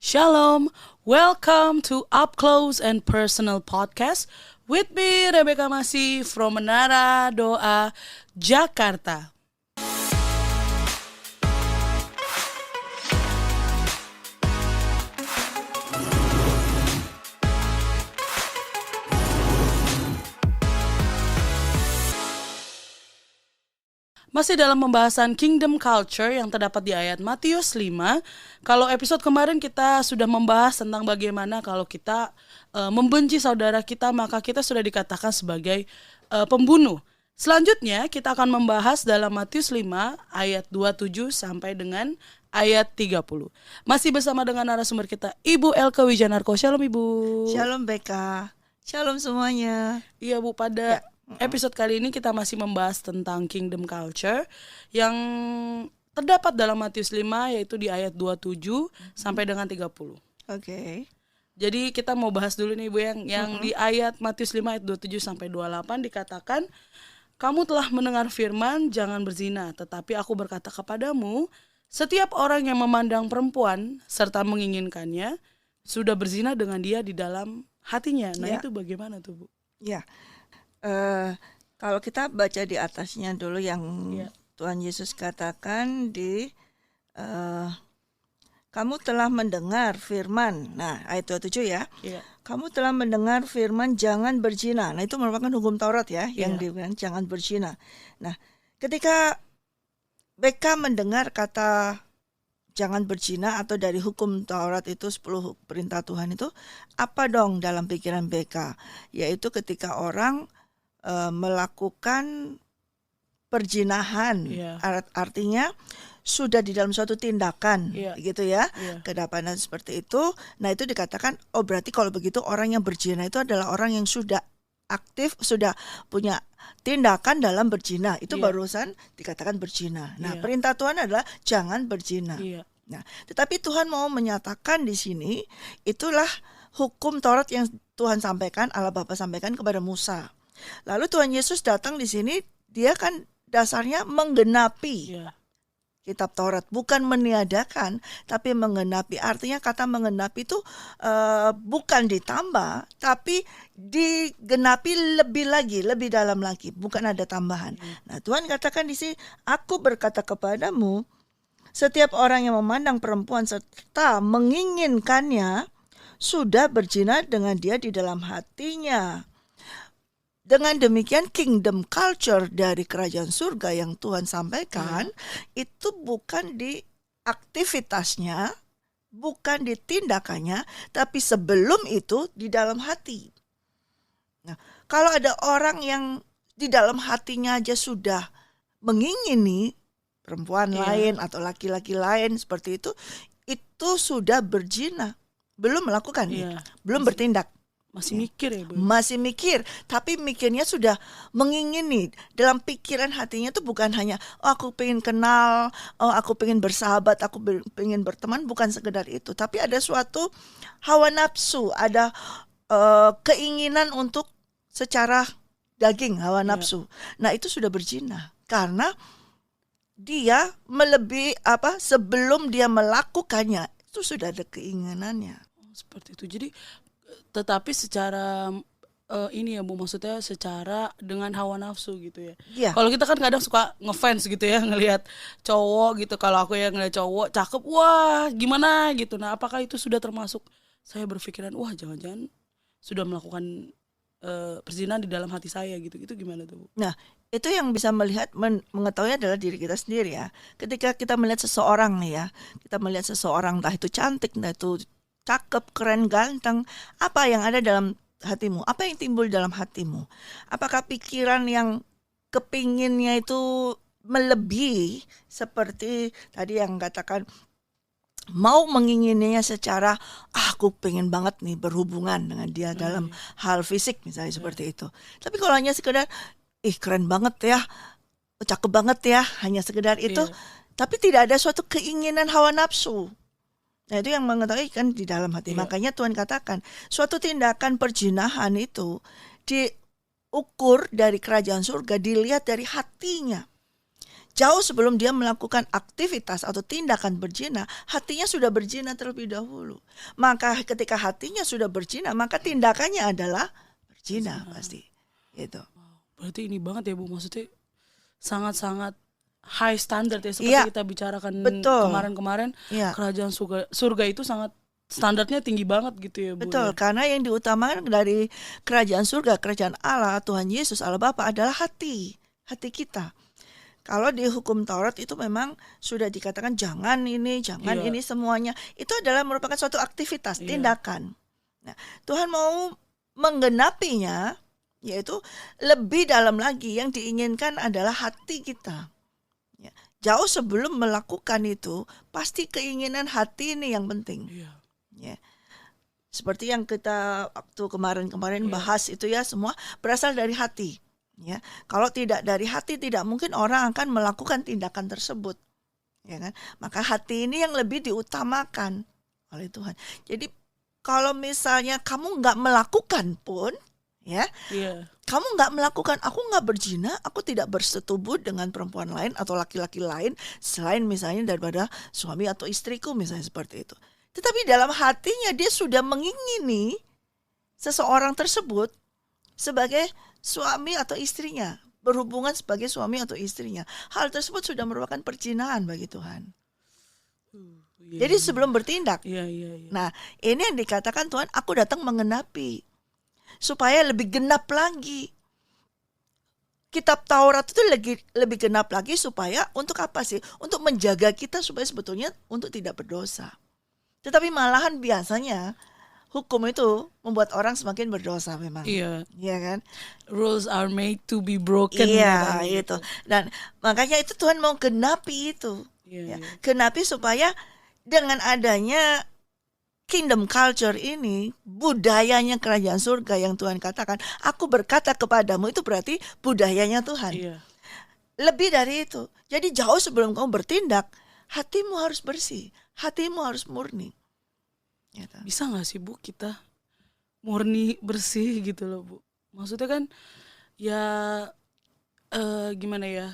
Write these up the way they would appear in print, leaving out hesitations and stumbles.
Shalom, welcome to Up Close and Personal Podcast with me Rebecca Masih from Menara Doa, Jakarta. Masih dalam pembahasan Kingdom Culture yang terdapat di ayat Matius 5. Kalau episode kemarin kita sudah membahas tentang bagaimana kalau kita membenci saudara kita, maka kita sudah dikatakan sebagai pembunuh. Selanjutnya kita akan membahas dalam Matius 5 ayat 27 sampai dengan ayat 30. Masih bersama dengan narasumber kita, Ibu Elke Wijanarko. Shalom Ibu. Shalom Beka. Shalom semuanya. Iya Bu, pada episode kali ini kita masih membahas tentang Kingdom Culture yang terdapat dalam Matius 5, yaitu di ayat 27 sampai dengan 30. Oke. Jadi kita mau bahas dulu nih Bu yang di ayat Matius 5 ayat 27 sampai 28 dikatakan, "Kamu telah mendengar firman, jangan berzina, tetapi aku berkata kepadamu, setiap orang yang memandang perempuan serta menginginkannya sudah berzina dengan dia di dalam hatinya." Nah, itu bagaimana tuh Bu? Ya. Kalau kita baca di atasnya dulu yang Tuhan Yesus katakan di kamu telah mendengar firman. Nah, ayat 27 ya. Kamu telah mendengar firman jangan berzina. Nah, itu merupakan hukum Taurat ya, yang dibilang jangan berzina. Nah, ketika Beka mendengar kata jangan berzina atau dari hukum Taurat itu 10 perintah Tuhan itu, apa dong dalam pikiran Beka? Yaitu ketika orang melakukan perzinahan, artinya sudah di dalam suatu tindakan, gitu ya, kedapatan seperti itu. Nah, itu dikatakan, oh berarti kalau begitu orang yang berzina itu adalah orang yang sudah aktif, sudah punya tindakan dalam berzina. Itu barusan dikatakan berzina. Nah, perintah Tuhan adalah jangan berzina. Nah, tetapi Tuhan mau menyatakan di sini, itulah hukum Taurat yang Tuhan sampaikan, Allah Bapa sampaikan kepada Musa. Lalu Tuhan Yesus datang di sini, dia kan dasarnya menggenapi kitab Taurat, bukan meniadakan, tapi menggenapi. Artinya kata menggenapi itu bukan ditambah, tapi digenapi lebih lagi, lebih dalam lagi, bukan ada tambahan. Nah, Tuhan katakan di sini, aku berkata kepadamu, setiap orang yang memandang perempuan serta menginginkannya sudah berzina dengan dia di dalam hatinya. Dengan demikian kingdom culture dari kerajaan surga yang Tuhan sampaikan itu bukan di aktivitasnya, bukan di tindakannya, tapi sebelum itu di dalam hati. Nah, kalau ada orang yang di dalam hatinya aja sudah mengingini perempuan lain atau laki-laki lain seperti itu sudah berzina, belum melakukan, belum bertindak. Masih mikir ya Bu? Masih mikir, tapi mikirnya sudah mengingini. Dalam pikiran hatinya itu bukan hanya, oh aku pengen kenal, oh aku pengen bersahabat, aku pengen berteman, bukan sekedar itu. Tapi ada suatu hawa nafsu, ada keinginan untuk secara daging, hawa nafsu. Nah, itu sudah berzina. Karena dia melebihi sebelum dia melakukannya, itu sudah ada keinginannya. Seperti itu. Jadi tetapi secara ini ya Bu, maksudnya secara dengan hawa nafsu gitu ya. Kalau kita kan kadang suka ngefans gitu ya, ngelihat cowok gitu. Kalau aku ya ngelihat cowok cakep, wah gimana gitu. Nah, apakah itu sudah termasuk saya berpikiran, wah jangan-jangan sudah melakukan perzinahan di dalam hati saya gitu. Itu gimana tuh Bu? Nah, itu yang bisa mengetahui adalah diri kita sendiri ya. Ketika kita melihat seseorang nih ya, kita melihat seseorang, entah itu cantik, entah itu cakep, keren, ganteng, apa yang ada dalam hatimu? Apa yang timbul dalam hatimu? Apakah pikiran yang kepinginnya itu melebihi seperti tadi yang katakan mau mengingininya secara aku pengen banget nih berhubungan dengan dia dalam hal fisik misalnya seperti itu. Tapi kalau hanya sekedar keren banget ya, cakep banget ya, hanya sekedar itu, tapi tidak ada suatu keinginan hawa nafsu. Nah, itu yang mengetahui kan di dalam hati. Makanya Tuhan katakan, suatu tindakan perzinahan itu diukur dari kerajaan surga, dilihat dari hatinya. jauh sebelum dia melakukan aktivitas atau tindakan berzina, hatinya sudah berzina terlebih dahulu. Maka ketika hatinya sudah berzina, maka tindakannya adalah berzina pasti. Gitu. Berarti ini banget ya Bu, maksudnya sangat-sangat high standard ya, seperti kita bicarakan kemarin-kemarin. Kerajaan surga itu sangat standarnya tinggi banget gitu ya Bu. Betul, karena yang diutamakan dari kerajaan surga, kerajaan Allah, Tuhan Yesus, Allah Bapa adalah hati kita. Kalau di hukum Taurat itu memang sudah dikatakan jangan ini semuanya. Itu adalah merupakan suatu aktivitas, tindakan. Nah, Tuhan mau menggenapinya, yaitu lebih dalam lagi, yang diinginkan adalah hati kita. Ya. Jauh sebelum melakukan itu, pasti keinginan hati ini yang penting. Ya. Seperti yang kita waktu kemarin bahas itu ya, semua berasal dari hati. Ya, kalau tidak dari hati, tidak mungkin orang akan melakukan tindakan tersebut, ya kan? Maka hati ini yang lebih diutamakan oleh Tuhan. Jadi kalau misalnya kamu nggak melakukan pun, ya, kamu nggak melakukan, aku nggak berzina, aku tidak bersetubuh dengan perempuan lain atau laki-laki lain selain misalnya daripada suami atau istriku, misalnya seperti itu. Tetapi dalam hatinya dia sudah mengingini seseorang tersebut sebagai suami atau istrinya, berhubungan sebagai suami atau istrinya. Hal tersebut sudah merupakan perzinahan bagi Tuhan. Jadi sebelum bertindak. Nah, ini yang dikatakan Tuhan, aku datang menggenapi. Supaya lebih genap lagi. Kitab Taurat itu lebih genap lagi supaya untuk apa sih? Untuk menjaga kita supaya sebetulnya untuk tidak berdosa. Tetapi malahan biasanya hukum itu membuat orang semakin berdosa memang. Iya kan? Rules are made to be broken. Iya, itu. Dan makanya itu Tuhan mau genapi itu. Genapi supaya dengan adanya kingdom culture ini, budayanya kerajaan surga yang Tuhan katakan, aku berkata kepadamu, itu berarti budayanya Tuhan. Lebih dari itu. Jadi jauh sebelum kamu bertindak, hatimu harus bersih, hatimu harus murni. Bisa gak sih Bu kita murni bersih gitu loh Bu? Maksudnya kan ya gimana ya?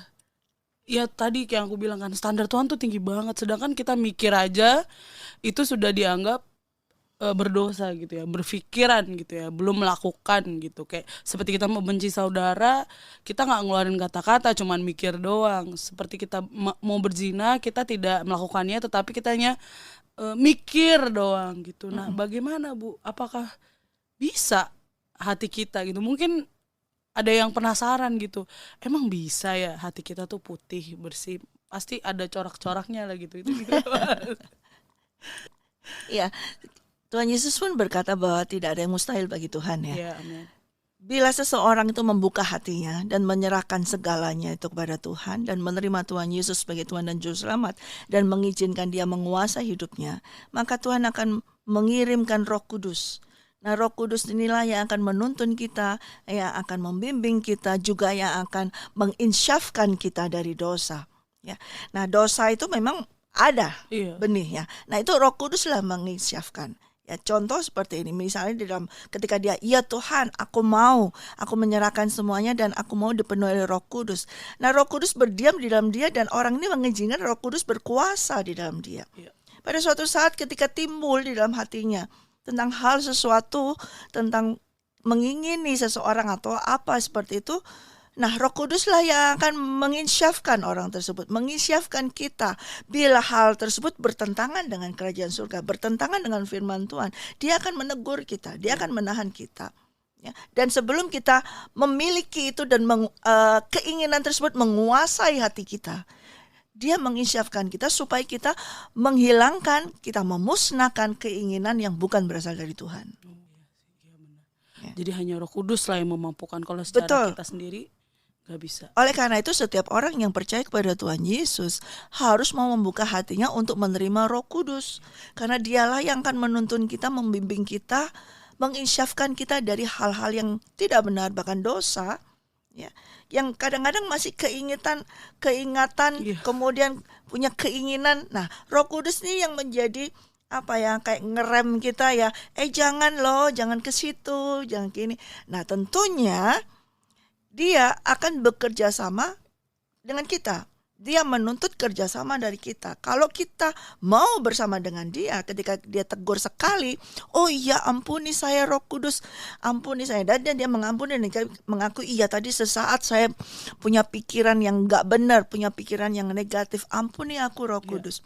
Ya tadi kayak aku bilang kan, standar Tuhan tuh tinggi banget. Sedangkan kita mikir aja itu sudah dianggap berdosa gitu ya, berpikiran gitu ya, belum melakukan gitu. Kayak seperti kita mau benci saudara, kita gak ngeluarin kata-kata, cuman mikir doang. Seperti kita mau berzina, kita tidak melakukannya, tetapi kitanya mikir doang gitu. Nah, bagaimana Bu? Apakah bisa hati kita gitu? Mungkin ada yang penasaran gitu. Emang bisa ya hati kita tuh putih, bersih? Pasti ada corak-coraknya lah gitu. Itu gimana? Ya, Tuhan Yesus pun berkata bahwa tidak ada yang mustahil bagi Tuhan ya. Ya, amin. Bila seseorang itu membuka hatinya dan menyerahkan segalanya itu kepada Tuhan dan menerima Tuhan Yesus sebagai Tuhan dan Juru Selamat dan mengizinkan dia menguasai hidupnya, maka Tuhan akan mengirimkan Roh Kudus. Nah, Roh Kudus inilah yang akan menuntun kita, yang akan membimbing kita, juga yang akan menginsyafkan kita dari dosa. Ya. Nah, dosa itu memang ada benihnya. Nah, itu Roh Kudus lah menginsyafkan. Ya, contoh seperti ini, misalnya ketika dia, ya Tuhan, aku menyerahkan semuanya dan aku mau dipenuhi oleh Roh Kudus. Nah, Roh Kudus berdiam di dalam dia dan orang ini mengizinkan Roh Kudus berkuasa di dalam dia. Pada suatu saat ketika timbul di dalam hatinya tentang hal sesuatu, tentang mengingini seseorang atau apa seperti itu, nah, Roh Kuduslah yang akan menginsyafkan orang tersebut, menginsyafkan kita. Bila hal tersebut bertentangan dengan kerajaan surga, bertentangan dengan firman Tuhan, dia akan menegur kita, dia akan menahan kita. Ya. Dan sebelum kita memiliki itu dan keinginan tersebut menguasai hati kita, dia menginsyafkan kita supaya kita menghilangkan, kita memusnahkan keinginan yang bukan berasal dari Tuhan. Ya. Jadi hanya Roh Kudus lah yang memampukan, kalau secara kita sendiri gak bisa. Oleh karena itu setiap orang yang percaya kepada Tuhan Yesus harus mau membuka hatinya untuk menerima Roh Kudus. Karena dialah yang akan menuntun kita, membimbing kita, menginsyafkan kita dari hal-hal yang tidak benar, bahkan dosa. Ya, yang kadang-kadang masih keingatan, kemudian punya keinginan. Nah, Roh Kudus ini yang menjadi kayak ngerem kita ya. Jangan ke situ, jangan gini. Nah, tentunya dia akan bekerja sama dengan kita dia menuntut kerjasama dari kita. Kalau kita mau bersama dengan dia, ketika dia tegur sekali, oh iya ampuni saya Roh Kudus, ampuni saya. Dan dia mengampuni dan mengaku, iya tadi sesaat saya punya pikiran yang gak benar, punya pikiran yang negatif, ampuni aku Roh Kudus.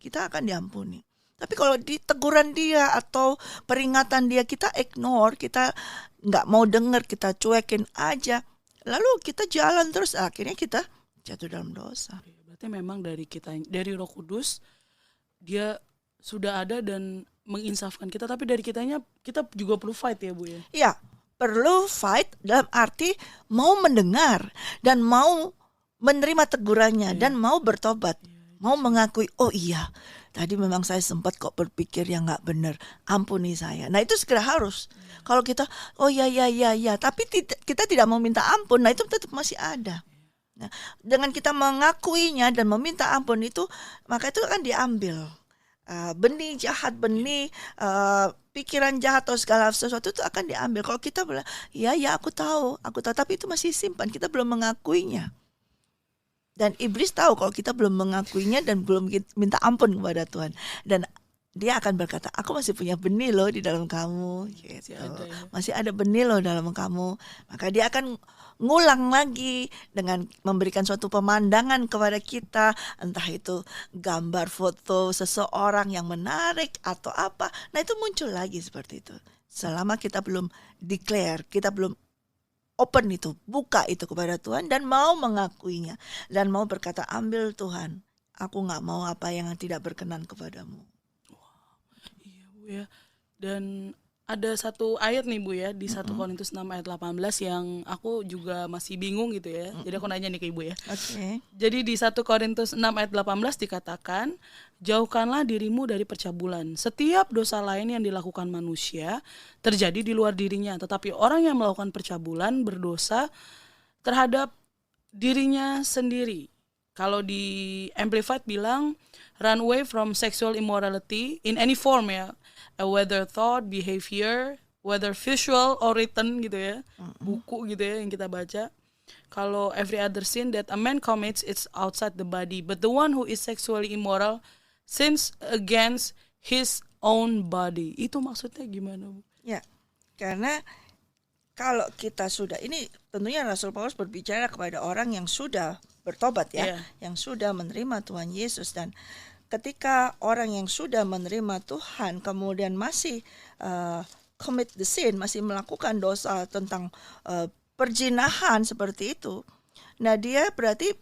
Kita akan diampuni. Tapi kalau di teguran dia atau peringatan dia kita ignore, kita gak mau dengar, kita cuekin aja, lalu kita jalan terus, akhirnya kita jatuh dalam dosa. Berarti memang dari kita, dari Roh Kudus, dia sudah ada dan menginsafkan kita. Tapi dari kitanya, kita juga perlu fight ya Bu ya? Iya, perlu fight dalam arti mau mendengar dan mau menerima tegurannya dan mau bertobat. Mau mengakui, oh iya, tadi memang saya sempat kok berpikir yang gak benar, ampuni saya. Nah itu segera harus. Kalau kita, oh ya, tapi kita tidak mau minta ampun, nah itu tetap masih ada. Nah, dengan kita mengakuinya dan meminta ampun itu, maka itu akan diambil benih jahat, benih pikiran jahat atau segala sesuatu itu akan diambil. Kalau kita bilang, ya aku tahu, tapi itu masih simpan, kita belum mengakuinya. Dan iblis tahu kalau kita belum mengakuinya dan belum minta ampun kepada Tuhan. Dan dia akan berkata, aku masih punya benih loh di dalam kamu, gitu. Masih ada benih loh dalam kamu. Maka dia akan ngulang lagi dengan memberikan suatu pemandangan kepada kita, entah itu gambar foto seseorang yang menarik atau apa. Nah itu muncul lagi seperti itu. Selama kita belum declare, kita belum open itu, buka itu kepada Tuhan dan mau mengakuinya dan mau berkata, ambil Tuhan, aku gak mau apa yang tidak berkenan kepadamu. Iya Bu ya. Dan ada satu ayat nih Bu ya, di 1 Korintus 6 ayat 18 yang aku juga masih bingung gitu ya. Jadi aku nanya nih ke Ibu ya. Jadi di 1 Korintus 6 ayat 18 dikatakan, jauhkanlah dirimu dari percabulan. Setiap dosa lain yang dilakukan manusia terjadi di luar dirinya, tetapi orang yang melakukan percabulan berdosa terhadap dirinya sendiri. Kalau di Amplified bilang, run away from sexual immorality in any form ya, whether thought, behavior, whether visual or written gitu ya, buku gitu ya yang kita baca. Kalau every other sin that a man commits, it's outside the body, but the one who is sexually immoral sins against his own body. Itu maksudnya gimana Bu? Ya, karena kalau kita sudah, ini tentunya Rasul Paulus berbicara kepada orang yang sudah bertobat ya, yang sudah menerima Tuhan Yesus. Dan ketika orang yang sudah menerima Tuhan kemudian masih commit the sin, masih melakukan dosa tentang perzinahan seperti itu, nah dia berarti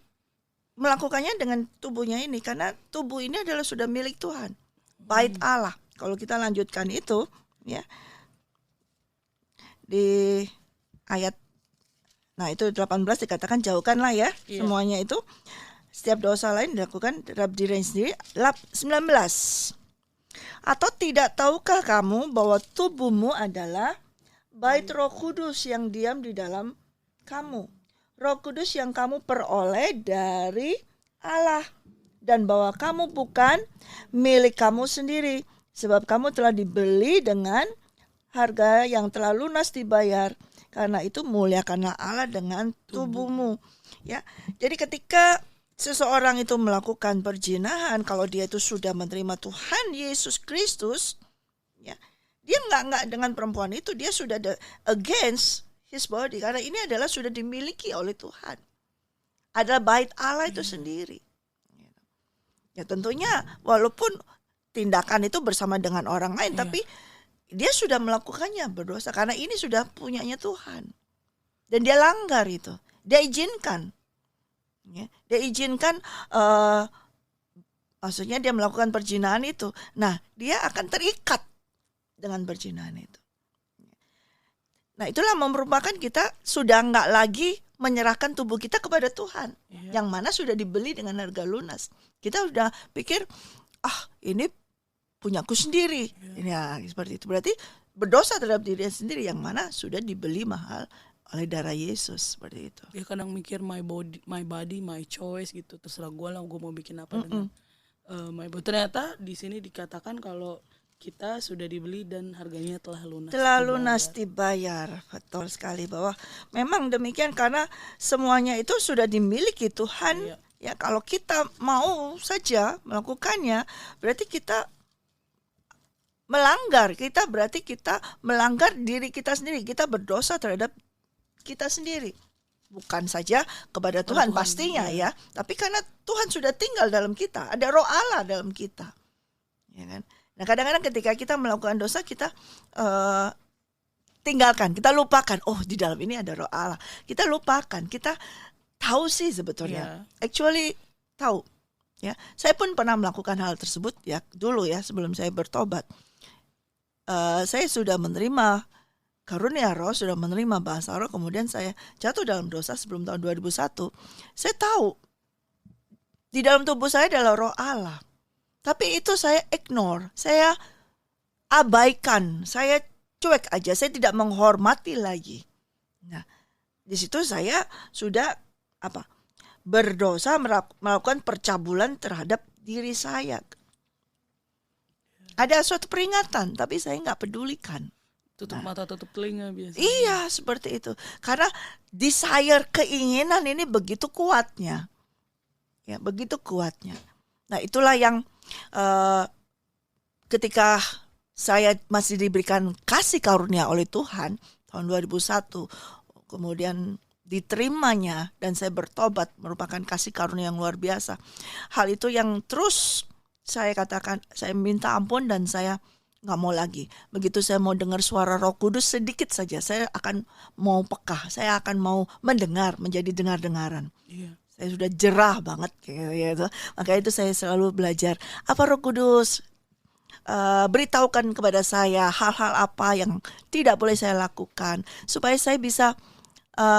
melakukannya dengan tubuhnya ini, karena tubuh ini adalah sudah milik Tuhan, bait Allah. Kalau kita lanjutkan itu ya, di ayat, nah itu 18 dikatakan jauhkanlah ya semuanya itu, setiap dosa lain dilakukan terhadap diri sendiri. 19, atau tidak tahukah kamu bahwa tubuhmu adalah bait Roh Kudus yang diam di dalam kamu, Roh Kudus yang kamu peroleh dari Allah, dan bahwa kamu bukan milik kamu sendiri, sebab kamu telah dibeli dengan harga yang telah lunas dibayar. Karena itu muliakanlah Allah dengan tubuhmu. Ya, jadi ketika seseorang itu melakukan perzinahan, kalau dia itu sudah menerima Tuhan Yesus Kristus, ya, dia nggak dengan perempuan itu, dia sudah against his body, karena ini adalah sudah dimiliki oleh Tuhan, adalah bait Allah itu sendiri. Ya tentunya walaupun tindakan itu bersama dengan orang lain, tapi dia sudah melakukannya berdosa karena ini sudah punyanya Tuhan. Dan dia langgar itu. Dia izinkan. Ya, dia izinkan maksudnya dia melakukan perzinahan itu. Nah, dia akan terikat dengan perzinahan itu. Nah, itulah merupakan kita sudah enggak lagi menyerahkan tubuh kita kepada Tuhan. Yang mana sudah dibeli dengan harga lunas. Kita sudah pikir, ini punyaku sendiri. Ya, seperti itu. Berarti berdosa terhadap diri sendiri yang mana sudah dibeli mahal oleh darah Yesus, seperti itu. Dia kadang mikir my body, my choice gitu. Terserah gue lah, gue mau bikin apa dengan my body. Ternyata di sini dikatakan kalau kita sudah dibeli dan harganya telah lunas. Telah lunas dibayar. Betul sekali, bahwa memang demikian, karena semuanya itu sudah dimiliki Tuhan Ya, kalau kita mau saja melakukannya, berarti kita melanggar. Berarti kita melanggar diri kita sendiri. Kita berdosa terhadap kita sendiri. Bukan saja kepada Tuhan pastinya ya, tapi karena Tuhan sudah tinggal dalam kita, ada Roh Allah dalam kita. Ya kan? Nah, kadang-kadang ketika kita melakukan dosa, kita tinggalkan, kita lupakan. Oh, di dalam ini ada Roh Allah. Kita lupakan, kita tahu sih sebetulnya. Actually tahu. Ya, saya pun pernah melakukan hal tersebut ya dulu ya sebelum saya bertobat. Saya sudah menerima karunia Roh, sudah menerima bahasa Roh, kemudian saya jatuh dalam dosa sebelum tahun 2001. Saya tahu di dalam tubuh saya adalah Roh Allah. Tapi itu saya ignore, saya abaikan, saya cuek aja, saya tidak menghormati lagi. Nah, di situ saya sudah berdosa, melakukan percabulan terhadap diri saya. Ada suatu peringatan, tapi saya nggak pedulikan. Tutup mata, tutup telinga biasanya. Iya, seperti itu. Karena desire, keinginan ini begitu kuatnya. Ya, begitu kuatnya. Nah, itulah yang ketika saya masih diberikan kasih karunia oleh Tuhan tahun 2001, kemudian diterimanya dan saya bertobat, merupakan kasih karunia yang luar biasa. Hal itu yang terus saya katakan, saya minta ampun dan saya nggak mau lagi. Begitu saya mau dengar suara Roh Kudus sedikit saja, saya akan mau peka, saya akan mau mendengar, menjadi dengar-dengaran. Iya. Saya sudah jerah banget kayak gitu. Makanya itu saya selalu belajar, apa Roh Kudus beritahukan kepada saya hal-hal apa yang tidak boleh saya lakukan, supaya saya bisa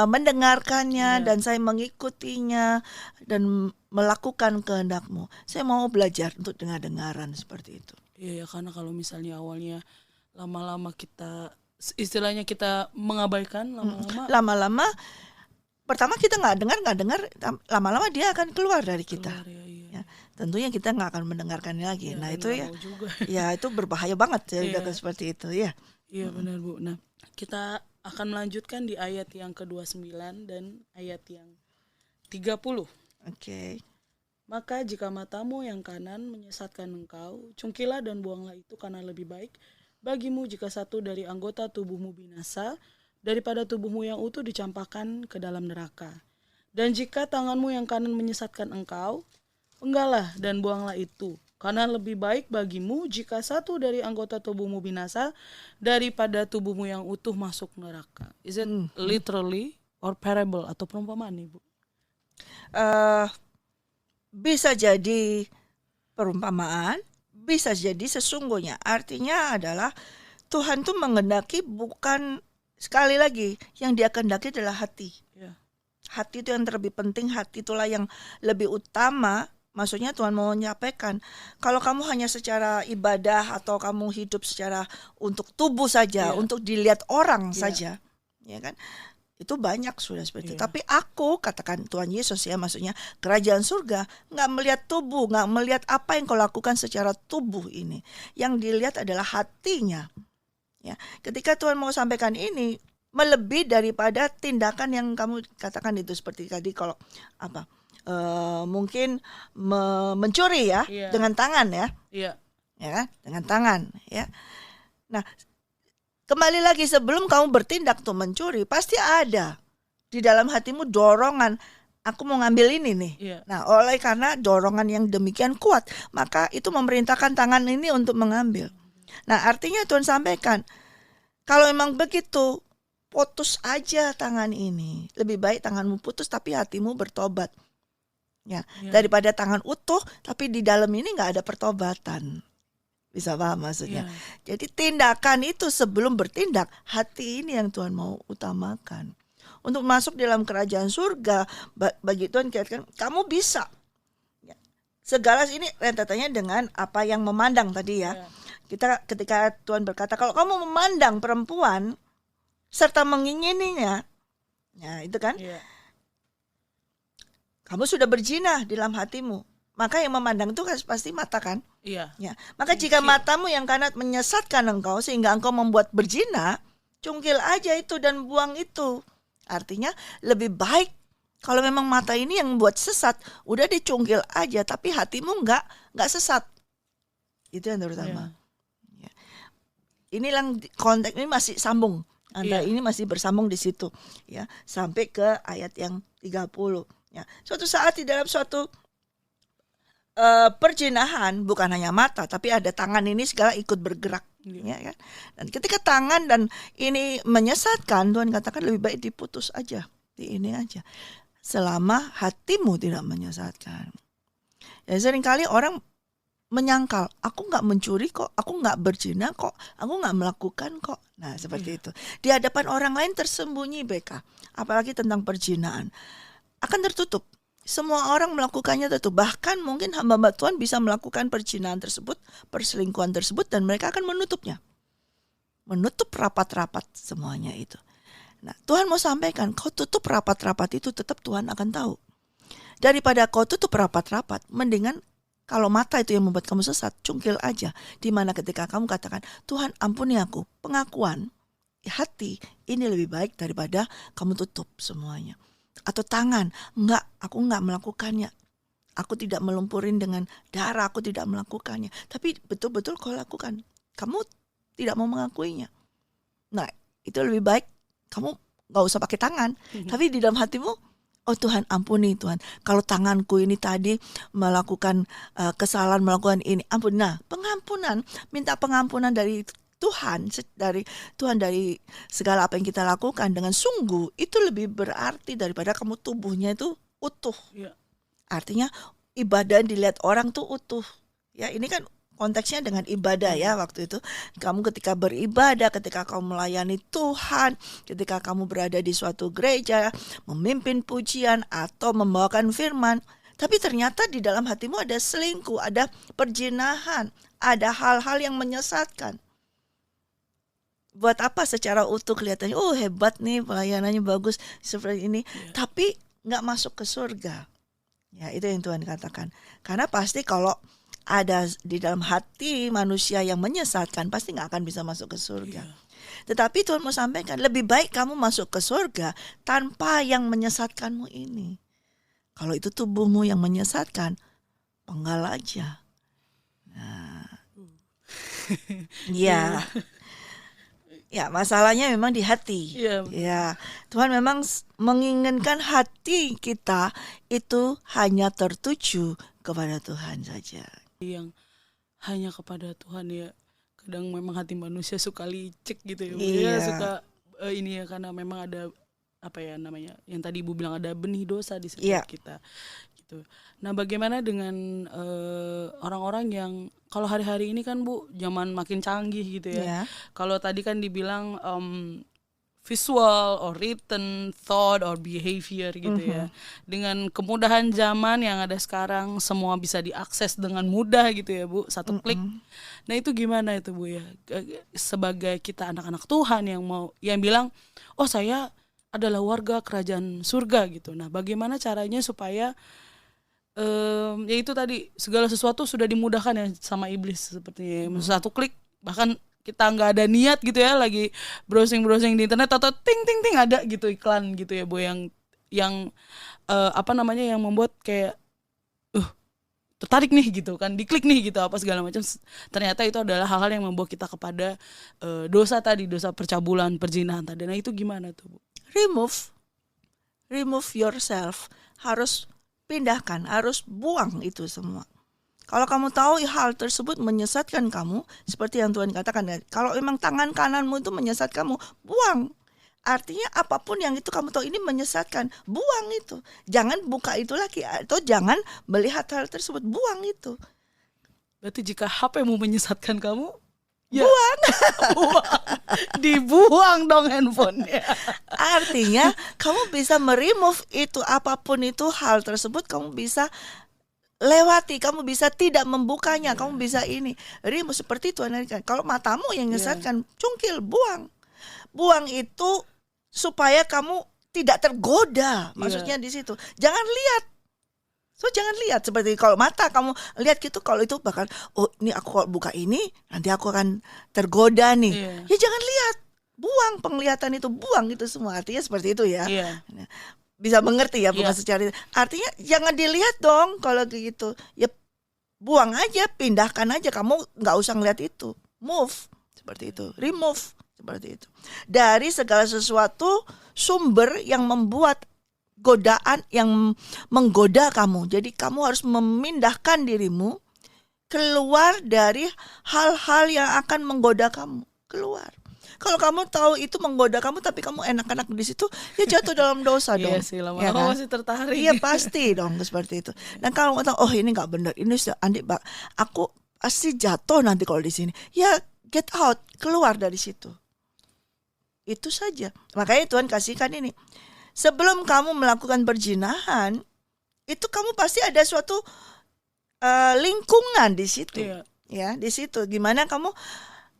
mendengarkannya dan saya mengikutinya dan melakukan kehendak-Mu. Saya mau belajar untuk dengar-dengaran seperti itu. Iya ya, karena kalau misalnya awalnya lama-lama kita istilahnya kita mengabaikan, lama-lama pertama kita nggak dengar, lama-lama dia akan keluar dari kita. Ya, tentunya kita nggak akan mendengarkannya lagi. Nah itu ya, ya itu berbahaya banget ya seperti itu ya. Iya benar Bu. Nah kita akan melanjutkan di ayat yang ke-29 dan ayat yang 30. Oke. Maka jika matamu yang kanan menyesatkan engkau, cungkilah dan buanglah itu, karena lebih baik bagimu jika satu dari anggota tubuhmu binasa daripada tubuhmu yang utuh dicampakkan ke dalam neraka. Dan jika tanganmu yang kanan menyesatkan engkau, enggaklah dan buanglah itu, karena lebih baik bagimu jika satu dari anggota tubuhmu binasa daripada tubuhmu yang utuh masuk neraka. Is it literally or parable atau perumpamaan nih Bu? Bisa jadi perumpamaan, bisa jadi sesungguhnya. Artinya adalah Tuhan tuh menghendaki bukan, sekali lagi, yang Dia kehendaki adalah hati. Hati itu yang terlebih penting, hati itulah yang lebih utama. Maksudnya Tuhan mau menyampaikan, kalau kamu hanya secara ibadah atau kamu hidup secara untuk tubuh saja, untuk dilihat orang saja, ya kan? Itu banyak sudah seperti itu. Tapi aku, katakan Tuhan Yesus ya, maksudnya kerajaan surga nggak melihat tubuh, nggak melihat apa yang kau lakukan secara tubuh ini. Yang dilihat adalah hatinya. Ya, ketika Tuhan mau sampaikan ini, melebihi daripada tindakan yang kamu katakan itu, seperti tadi kalau mungkin mencuri ya, dengan tangan ya, ya dengan tangan ya. Nah, kembali lagi, sebelum kamu bertindak tuh mencuri, pasti ada di dalam hatimu dorongan, aku mau ngambil ini nih. Nah, oleh karena dorongan yang demikian kuat, maka itu memerintahkan tangan ini untuk mengambil. Nah, artinya Tuhan sampaikan, kalau memang begitu, putus aja tangan ini. Lebih baik tanganmu putus tapi hatimu bertobat. Ya, daripada tangan utuh tapi di dalam ini nggak ada pertobatan. Bisa paham maksudnya? Jadi tindakan itu sebelum bertindak, hati ini yang Tuhan mau utamakan. Untuk masuk dalam kerajaan surga, bagi Tuhan katakan, kamu bisa. Ya. Segala ini rentetannya dengan apa yang memandang tadi ya. Kita ketika Tuhan berkata, kalau kamu memandang perempuan serta mengingininya, ya itu kan, kamu sudah berzina di dalam hatimu. Maka yang memandang itu kan pasti mata kan? Ya. Maka jika matamu yang kanan menyesatkan engkau sehingga engkau membuat berzina, cungkil aja itu dan buang itu. Artinya lebih baik Kalau memang mata ini yang buat sesat, udah dicungkil aja, tapi hatimu nggak sesat. Itu yang terutama. Ya. Inilah konteks ini masih sambung. Ini masih bersambung di situ, ya, sampai ke ayat yang 30. Ya. Suatu saat di dalam suatu perjinahan, bukan hanya mata, tapi ada tangan ini segala ikut bergerak. Ya, kan? Dan ketika tangan dan ini menyesatkan, Tuhan katakan lebih baik diputus aja, di ini aja. Selama hatimu tidak menyesatkan. Ya, seringkali orang menyangkal, aku nggak mencuri kok, aku nggak berzina kok, aku nggak melakukan kok. Nah seperti itu. Di hadapan orang lain tersembunyi BK, apalagi tentang perzinahan, akan tertutup. Semua orang melakukannya tertutup. Bahkan mungkin hamba Tuhan bisa melakukan perzinahan tersebut, perselingkuhan tersebut, dan mereka akan menutupnya. Menutup rapat-rapat semuanya itu. Nah, Tuhan mau sampaikan, kau tutup rapat-rapat itu tetap Tuhan akan tahu. Daripada kau tutup rapat-rapat, mendingan kalau mata itu yang membuat kamu sesat, cungkil aja. Dimana ketika kamu katakan, Tuhan ampuni aku, pengakuan hati ini lebih baik daripada kamu tutup semuanya. Atau tangan, aku enggak melakukannya. Aku tidak melumpurin dengan darah, aku tidak melakukannya. Tapi betul-betul kau lakukan. Kamu tidak mau mengakuinya. Nah, itu lebih baik kamu gak usah pakai tangan, tapi di dalam hatimu, oh Tuhan ampuni Tuhan. Kalau tanganku ini tadi melakukan kesalahan, melakukan ini, ampun. Nah, pengampunan, minta pengampunan dari Tuhan, dari segala apa yang kita lakukan dengan sungguh, itu lebih berarti daripada kamu tubuhnya itu utuh. Ya. Artinya ibadah dilihat orang tuh utuh. Ya, ini kan konteksnya dengan ibadah ya waktu itu. Kamu ketika beribadah, ketika kamu melayani Tuhan, ketika kamu berada di suatu gereja, memimpin pujian atau membawakan firman, tapi ternyata di dalam hatimu ada selingkuh, ada perzinahan, ada hal-hal yang menyesatkan. Buat apa secara utuh kelihatannya, oh hebat nih pelayanannya bagus seperti ini, tapi gak masuk ke surga. Ya, itu yang Tuhan katakan. Karena pasti kalau ada di dalam hati manusia yang menyesatkan, pasti gak akan bisa masuk ke surga. Tetapi Tuhan mau sampaikan, lebih baik kamu masuk ke surga tanpa yang menyesatkanmu ini. Kalau itu tubuhmu yang menyesatkan, penggal aja. Nah, ya masalahnya memang di hati. Ya, Tuhan memang menginginkan hati kita itu hanya tertuju kepada Tuhan saja. Yang hanya kepada Tuhan ya. Kadang memang hati manusia suka licik gitu ya. Iya. Suka ini ya, karena memang ada apa ya namanya, yang tadi Ibu bilang ada benih dosa di sekitar kita gitu. Nah, bagaimana dengan orang-orang yang kalau hari-hari ini kan Bu, zaman makin canggih gitu ya. Kalau tadi kan dibilang visual or written thought or behavior gitu ya. Dengan kemudahan zaman yang ada sekarang, semua bisa diakses dengan mudah gitu ya Bu, satu klik. Nah, itu gimana itu Bu ya? Sebagai kita anak-anak Tuhan yang bilang, "Oh, saya adalah warga kerajaan surga," gitu. Nah, bagaimana caranya supaya ya itu tadi, segala sesuatu sudah dimudahkan ya sama iblis sepertinya. Satu klik, bahkan kita nggak ada niat gitu ya, lagi browsing di internet atau ting ada gitu iklan gitu ya Bu, yang yang membuat kayak tertarik nih gitu kan, diklik nih gitu apa segala macam. Ternyata itu adalah hal-hal yang membawa kita kepada dosa percabulan, perzinahan tadi. Nah, itu gimana tuh Bu? Remove yourself, harus pindahkan, harus buang itu semua. Kalau kamu tahu hal tersebut menyesatkan kamu, seperti yang Tuhan katakan, kalau memang tangan kananmu itu menyesat kamu, buang. Artinya apapun yang itu kamu tahu ini menyesatkan, buang itu. Jangan buka itu lagi, atau jangan melihat hal tersebut, buang itu. Berarti jika HP-mu menyesatkan kamu, buang. Dibuang dong handphonenya. Artinya kamu bisa meremove itu, apapun itu hal tersebut kamu bisa lewati, kamu bisa tidak membukanya, kamu bisa ini. Remove seperti Tuhan katakan. Kalau matamu yang menyesatkan, cungkil, buang. Buang itu supaya kamu tidak tergoda. Maksudnya di situ. Jangan lihat. Jangan lihat seperti kalau mata kamu lihat gitu, kalau itu bakal ini aku kalau buka ini nanti aku akan tergoda nih. Ya jangan lihat. Buang penglihatan itu, buang itu semua. Artinya seperti itu ya. Nah, bisa mengerti ya, bukan secara. Artinya jangan dilihat dong kalau gitu. Ya buang aja, pindahkan aja. Kamu nggak usah ngeliat itu. Move seperti itu, remove seperti itu. Dari segala sesuatu sumber yang membuat godaan, yang menggoda kamu. Jadi kamu harus memindahkan dirimu keluar dari hal-hal yang akan menggoda kamu. Keluar. Kalau kamu tahu itu menggoda kamu tapi kamu enak-enak di situ, ya jatuh dalam dosa dong. Iya sih, lama-lama masih tertarik. Iya pasti dong seperti itu. Dan kalau tahu ini nggak benar, ini sudah aku pasti jatuh nanti kalau di sini. Ya get out, keluar dari situ. Itu saja. Makanya Tuhan kasihkan ini. Sebelum kamu melakukan perzinahan, itu kamu pasti ada suatu lingkungan di situ. Iya. Ya, di situ gimana kamu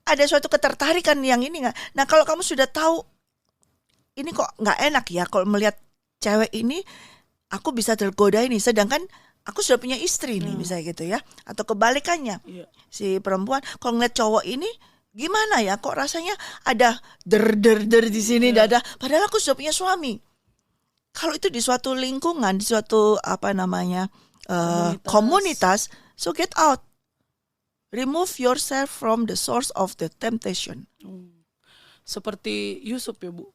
ada suatu ketertarikan yang ini nggak? Nah kalau kamu sudah tahu ini kok nggak enak ya kalau melihat cewek ini, aku bisa tergoda ini, sedangkan aku sudah punya istri nih, misalnya gitu ya, atau kebalikannya, si perempuan kalau ngeliat cowok ini gimana ya, kok rasanya ada der di sini dada, padahal aku sudah punya suami. Kalau itu di suatu lingkungan, di suatu komunitas, so get out. Remove yourself from the source of the temptation. Seperti Yusuf ya Bu,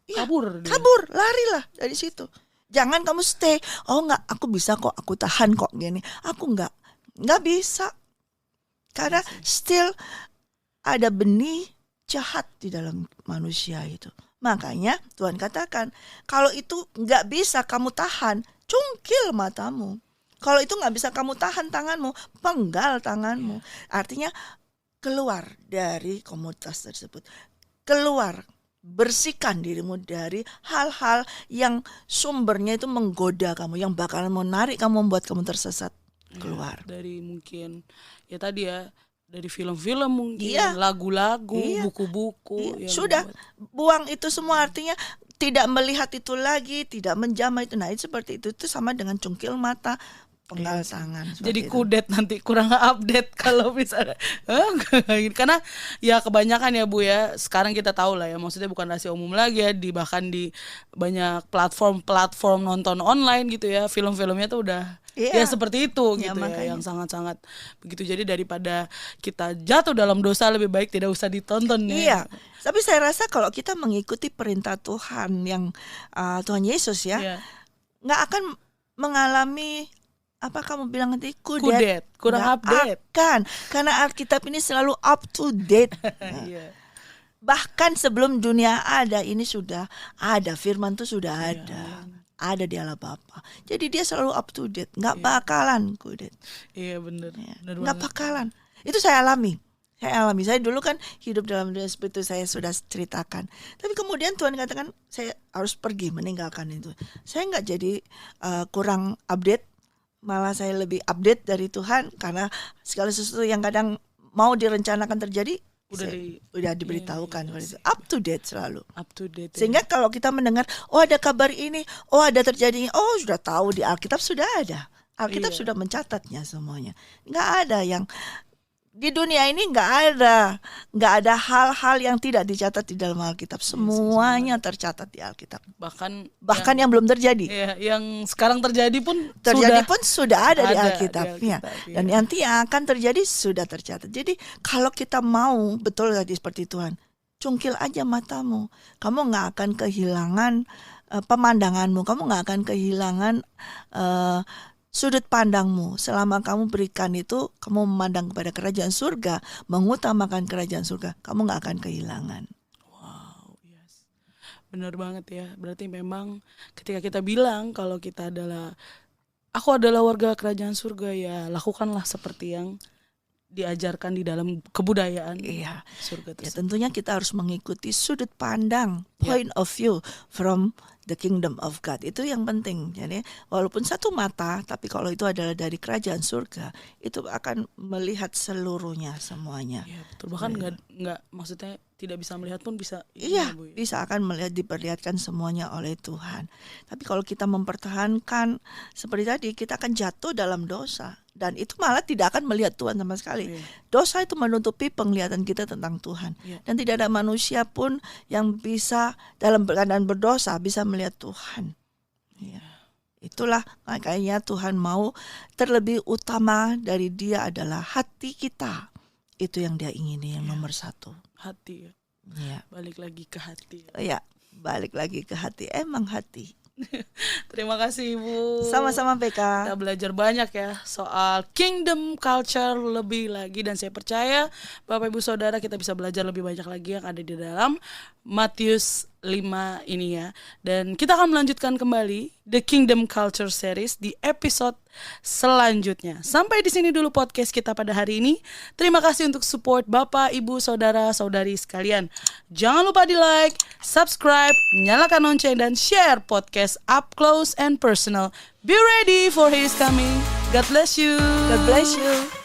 kabur, larilah dari situ. Jangan kamu stay. Oh enggak, aku bisa kok, aku tahan kok gini. Aku enggak bisa. Karena still ada benih jahat di dalam manusia itu. Makanya Tuhan katakan, kalau itu enggak bisa kamu tahan, cungkil matamu. Kalau itu nggak bisa kamu tahan tanganmu, penggal tanganmu. Artinya keluar dari komunitas tersebut. Keluar, bersihkan dirimu dari hal-hal yang sumbernya itu menggoda kamu, yang bakalan menarik kamu, membuat kamu tersesat. Keluar. Dari mungkin ya tadi ya, dari film-film mungkin, lagu-lagu, buku-buku. Sudah, buang itu semua, artinya tidak melihat itu lagi, tidak menjamah itu. Nah itu seperti itu sama dengan cungkil mata, penggal tangan. Jadi kudet nanti, kurang update kalau misalnya. Karena ya kebanyakan ya Bu ya, sekarang kita tahu lah ya, maksudnya bukan rahasia umum lagi ya, bahkan di banyak platform nonton online gitu ya, film-filmnya tuh udah ya seperti itu gitu ya, yang sangat-sangat begitu. Jadi daripada kita jatuh dalam dosa, lebih baik tidak usah ditonton ya. Iya. Tapi saya rasa kalau kita mengikuti perintah Tuhan yang Tuhan Yesus ya, nggak akan mengalami apa kamu bilang nanti kudet, kurang update. Karena Alkitab ini selalu up to date. Bahkan sebelum dunia ada, ini sudah ada, firman itu sudah ada di Allah Bapa. Jadi dia selalu up to date, nggak bakalan kudet. Iya benar. Nggak bakalan. Itu saya alami. Saya dulu kan hidup dalam dunia seperti itu, saya sudah ceritakan. Tapi kemudian Tuhan katakan saya harus pergi, meninggalkan itu. Saya nggak jadi kurang update, malah saya lebih update dari Tuhan, karena segala sesuatu yang kadang mau direncanakan terjadi udah diberitahukan. Up to date selalu. Up to date. Sehingga kalau kita mendengar, oh ada kabar ini, oh ada terjadinya, oh sudah tahu, di Alkitab sudah ada. Alkitab sudah mencatatnya semuanya. Nggak ada yang di dunia ini, nggak ada hal-hal yang tidak dicatat di dalam Alkitab. Semuanya tercatat di Alkitab. Bahkan yang belum terjadi. Iya, yang sekarang terjadi pun sudah ada di Alkitabnya. Dan nanti yang akan terjadi sudah tercatat. Jadi kalau kita mau betul tadi seperti Tuhan, cungkil aja matamu. Kamu nggak akan kehilangan pemandanganmu. Kamu nggak akan kehilangan sudut pandangmu. Selama kamu berikan itu, kamu memandang kepada kerajaan surga, mengutamakan kerajaan surga, kamu gak akan kehilangan. Wow, yes. Benar banget ya. Berarti memang ketika kita bilang kalau kita aku adalah warga kerajaan surga, ya lakukanlah seperti yang diajarkan di dalam kebudayaan surga tersebut. Ya, tentunya kita harus mengikuti sudut pandang, point of view from the kingdom of God. Itu yang penting. Jadi walaupun satu mata, tapi kalau itu adalah dari kerajaan surga, itu akan melihat seluruhnya, semuanya. Ya, betul. Bahkan nggak maksudnya tidak bisa melihat pun bisa. Bisa akan melihat, diperlihatkan semuanya oleh Tuhan. Tapi kalau kita mempertahankan seperti tadi, kita akan jatuh dalam dosa. Dan itu malah tidak akan melihat Tuhan sama sekali. Dosa itu menutupi penglihatan kita tentang Tuhan. Dan tidak ada manusia pun yang bisa dalam keadaan berdosa bisa melihat Tuhan. Itulah makanya Tuhan mau terlebih utama dari dia adalah hati kita. Itu yang dia ingini, yang nomor satu. Hati ya. Ya. Balik lagi ke hati. Ya, balik lagi ke hati. Emang hati. Terima kasih Ibu. Sama-sama Beka. Kita belajar banyak ya soal kingdom culture lebih lagi, dan saya percaya Bapak Ibu Saudara kita bisa belajar lebih banyak lagi yang ada di dalam Matius 5 ini ya. Dan kita akan melanjutkan kembali The Kingdom Culture Series di episode selanjutnya. Sampai di sini dulu podcast kita pada hari ini. Terima kasih untuk support Bapak, Ibu, Saudara, Saudari sekalian. Jangan lupa di like, subscribe, nyalakan lonceng, dan share podcast Up Close and Personal. Be ready for His coming. God bless you. God bless you.